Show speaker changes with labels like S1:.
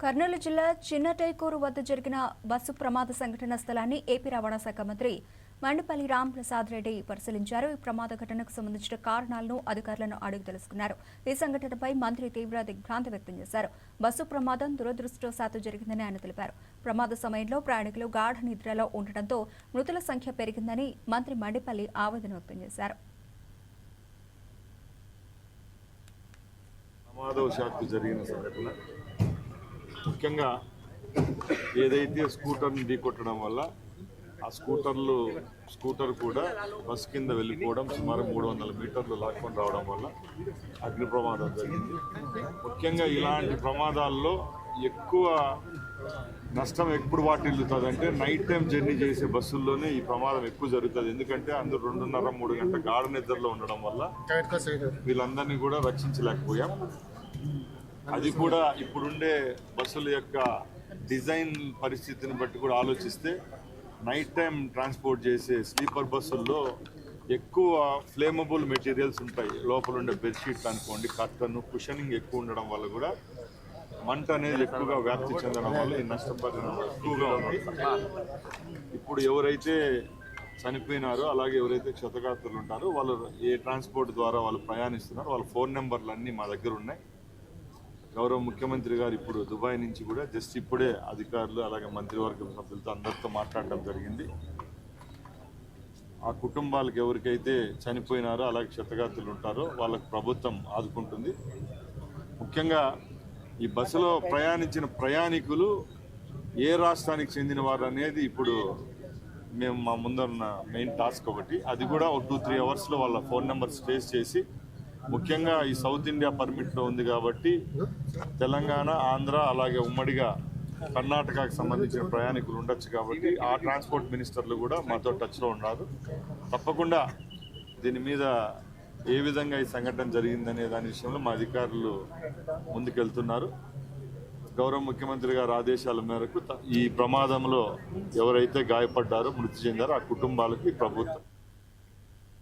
S1: కర్నూలు జిల్లా చిన్నటైకూరు వద్ద జరిగిన బస్సు ప్రమాద సంఘటన స్థలాన్ని ఏపీ రవాణా శాఖ మంత్రి మండిపల్లి రాంప్రసాద్ రెడ్డి పరిశీలించారు. ఈ ప్రమాద ఘటనకు సంబంధించిన కారణాలను అధికారులను అడిగి తెలుసుకున్నారు. ఈ సంఘటనపై మంత్రి తీవ్ర దిగ్భ్రాంతి వ్యక్తం చేశారు. బస్సు ప్రమాదం దురదృష్టవశాత్తు జరిగిందని ఆయన తెలిపారు. ప్రమాద సమయంలో ప్రయాణికులు గాఢ నిద్రలో ఉండటంతో మృతుల సంఖ్య పెరిగిందని మంత్రి మండిపల్లి ఆవేదన వ్యక్తం చేశారు.
S2: ప్రమాదవశాత్తు జరిగిన సంఘటన ముఖ్యంగా ఏదైతే స్కూటర్ని ఢీకొట్టడం వల్ల ఆ స్కూటర్ కూడా బస్ కింద వెళ్ళిపోవడం, సుమారు 300 మీటర్లు లాక్కొని రావడం వల్ల అగ్ని ప్రమాదం జరిగింది. ముఖ్యంగా ఇలాంటి ప్రమాదాల్లో ఎక్కువ నష్టం ఎప్పుడు వాటిల్లుతుందంటే నైట్ టైం జర్నీ చేసే బస్సుల్లోనే ఈ ప్రమాదం ఎక్కువ జరుగుతుంది. ఎందుకంటే అందరూ 2.5-3 గంటల గాఢ నిద్రలో ఉండడం వల్ల వీళ్ళందరినీ కూడా రక్షించలేకపోయాం. అది కూడా ఇప్పుడుండే బస్సుల యొక్క డిజైన్ పరిస్థితిని బట్టి కూడా ఆలోచిస్తే నైట్ టైం ట్రాన్స్పోర్ట్ చేసే స్లీపర్ బస్సుల్లో ఎక్కువ ఫ్లేమబుల్ మెటీరియల్స్ ఉంటాయి. లోపల ఉండే బెడ్షీట్ అనుకోండి, కర్టన్, కుషనింగ్ ఎక్కువ ఉండడం వల్ల కూడా మంట అనేది ఎక్కువగా వ్యాప్తి చెందడం వల్ల ఈ నష్టపరిణామం ఎక్కువగా ఉంది. ఇప్పుడు ఎవరైతే చనిపోయినారో అలాగే ఎవరైతే క్షతగాత్రులు ఉంటారో వాళ్ళు ఏ ట్రాన్స్పోర్ట్ ద్వారా వాళ్ళు ప్రయాణిస్తున్నారో వాళ్ళ ఫోన్ నెంబర్లు అన్నీ మా దగ్గర ఉన్నాయి. గౌరవ ముఖ్యమంత్రి గారు ఇప్పుడు దుబాయ్ నుంచి కూడా జస్ట్ ఇప్పుడే అధికారులు అలాగే మంత్రివర్గ సభ్యులతో అందరితో మాట్లాడటం జరిగింది. ఆ కుటుంబాలకు ఎవరికైతే చనిపోయినారో అలాగే క్షతగాత్రులు ఉంటారో వాళ్ళకు ప్రభుత్వం ఆదుకుంటుంది. ముఖ్యంగా ఈ బస్సులో ప్రయాణించిన ప్రయాణికులు ఏ రాష్ట్రానికి చెందిన వారు అనేది ఇప్పుడు మేము మా ముందరున్న మెయిన్ టాస్క్ ఒకటి. అది కూడా ఒక 2-3 అవర్స్లో వాళ్ళ ఫోన్ నెంబర్స్ ట్రేస్ చేసి, ముఖ్యంగా ఈ సౌత్ ఇండియా పర్మిట్లో ఉంది కాబట్టి తెలంగాణ, ఆంధ్ర అలాగే ఉమ్మడిగా కర్ణాటకకు సంబంధించిన ప్రయాణికులు ఉండొచ్చు కాబట్టి ఆ ట్రాన్స్పోర్ట్ మినిస్టర్లు కూడా మాతో టచ్లో ఉన్నారు. తప్పకుండా దీని మీద ఏ విధంగా ఈ సంఘటన జరిగిందనే దాని విషయంలో మా అధికారులు ముందుకెళ్తున్నారు. గౌరవ ముఖ్యమంత్రి గారి ఆదేశాల మేరకు ఈ ప్రమాదంలో ఎవరైతే గాయపడ్డారో, మృతి చెందారో ఆ కుటుంబాలకి ప్రభుత్వం